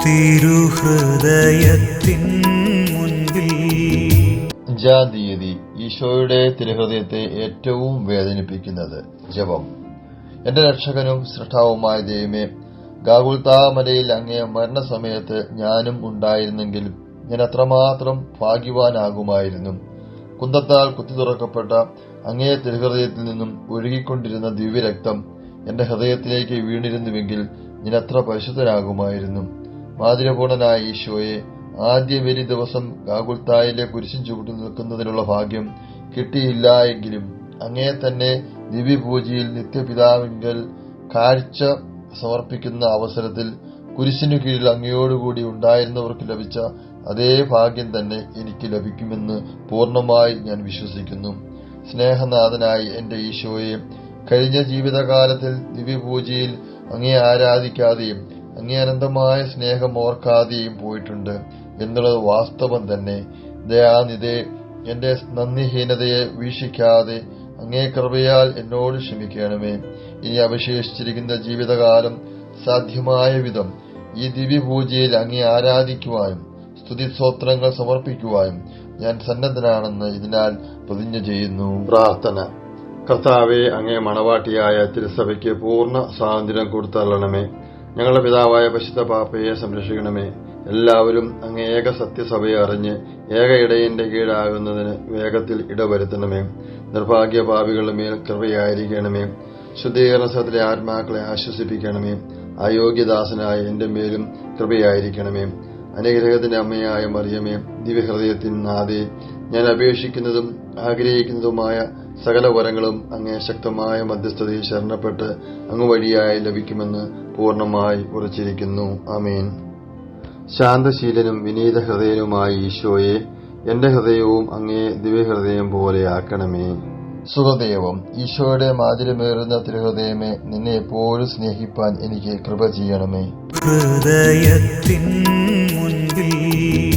തിരുഹൃദയത്തിൻ മുൻപിൽ. 5-ാം തീയതി ഈശോയുടെ തിരുഹൃദയത്തെ ഏറ്റവും വേദനിപ്പിക്കുന്നത് ജപം. എന്റെ രക്ഷകനും സൃഷ്ടാവുമായ ദൈവമേ, ഗാഗുൽത്താ മലയിൽ അങ്ങേ മരണസമയത്ത് ഞാനും ഉണ്ടായിരുന്നെങ്കിൽ ഞാൻ അത്രമാത്രം ഭാഗ്യവാനാകുമായിരുന്നു. കുന്തത്താൽ കുത്തി തുറക്കപ്പെട്ട അങ്ങേ തിരുഹൃദയത്തിൽ നിന്നും ഒഴുകിക്കൊണ്ടിരുന്ന ദിവ്യരക്തം എന്റെ ഹൃദയത്തിലേക്ക് വീണിരുന്നുവെങ്കിൽ ഞാൻ അത്ര പരിശുദ്ധനാകുമായിരുന്നു. മാധുര്യപൂർണനായ ഈശോയെ, ആദ്യ ബലി ദിവസം ഗാഗുൽത്തായിലെ കുരിശിൻ ചുവട്ടിൽ നിൽക്കുന്നതിനുള്ള ഭാഗ്യം കിട്ടിയില്ല എങ്കിലും അങ്ങേ തന്നെ ദിവ്യപൂജയിൽ നിത്യപിതാവിങ്കൽ കാഴ്ച സമർപ്പിക്കുന്ന അവസരത്തിൽ കുരിശിനു കീഴിൽ അങ്ങയോടുകൂടി ഉണ്ടായിരുന്നവർക്ക് ലഭിച്ച അതേ ഭാഗ്യം തന്നെ എനിക്ക് ലഭിക്കുമെന്ന് പൂർണ്ണമായി ഞാൻ വിശ്വസിക്കുന്നു. സ്നേഹനാഥനായി എന്റെ ഈശോയെ, കഴിഞ്ഞ ജീവിതകാലത്തിൽ ദിവ്യപൂജയിൽ അങ്ങേ ആരാധിക്കാതെയും അങ്ങേ അനന്തമായ സ്നേഹം ഓർക്കാതെയും പോയിട്ടുണ്ട് എന്നുള്ളത് വാസ്തവം തന്നെ. ദയാനിധേ, എന്റെ നന്ദിഹീനതയെ വീക്ഷിക്കാതെ അങ്ങേ കൃപയാൽ എന്നോട് ക്ഷമിക്കണമേ. ഇനി അവശേഷിച്ചിരിക്കുന്ന ജീവിതകാലം സാധ്യമായ വിധം ഈ ദിവ്യപൂജയിൽ അങ്ങേ ആരാധിക്കുവാനും സ്തുതിസ്തോത്രങ്ങൾ സമർപ്പിക്കുവാനും ഞാൻ സന്നദ്ധനാണെന്ന് ഇതിനാൽ പ്രതിജ്ഞ ചെയ്യുന്നു. പ്രാർത്ഥന. കർത്താവെ, അങ്ങേ മണവാട്ടിയായ തിരുസഭയ്ക്ക് പൂർണ്ണ സ്വാതന്ത്ര്യം കൊടുത്തള്ളണമേ. ഞങ്ങളുടെ പിതാവായ പരിശുദ്ധ പാപ്പയെ സംരക്ഷിക്കണമേ. എല്ലാവരും അങ്ങേ ഏക സത്യസഭയെ അറിഞ്ഞ് ഏക ഇടയന്റെ കീഴാകുന്നതിന് വേഗത്തിൽ ഇടവരുത്തണമേ. നിർഭാഗ്യ പാപികളുടെ മേൽ കൃപയായിരിക്കണമേ. ശുദ്ധീകരണ സ്ഥലത്തിലെ ആത്മാക്കളെ ആശ്വസിപ്പിക്കണമേ. അയോഗ്യദാസനായ എന്റെ മേലും കൃപയായിരിക്കണമേ. അനുഗ്രഹത്തിന്റെ അമ്മയായ മറിയമേ, ദിവ്യഹൃദയത്തിൻ നാഥേ, ഞാൻ അപേക്ഷിക്കുന്നതും ആഗ്രഹിക്കുന്നതുമായ സകല വരങ്ങളും അങ്ങേ ശക്തമായ മധ്യസ്ഥതയിൽ ശരണപ്പെട്ട് അങ്ങ് വഴിയായി ലഭിക്കുമെന്ന് പൂർണ്ണമായി ഉറച്ചിരിക്കുന്നു. ആമേൻ. ശാന്തശീലനും വിനീത ഹൃദയനുമായ ഈശോയെ, എന്റെ ഹൃദയവും അങ്ങേ ദിവ്യഹൃദയം പോലെ ആക്കണമേ. സുഹൃദയവും ഈശോയുടെ മാധുര്യമേറുന്ന തിരുഹൃദയമേ, നിന്നെ എപ്പോഴും സ്നേഹിപ്പാൻ എനിക്ക് കൃപ ചെയ്യണമേ. ഹൃദയത്തിൻ മുൻപിൽ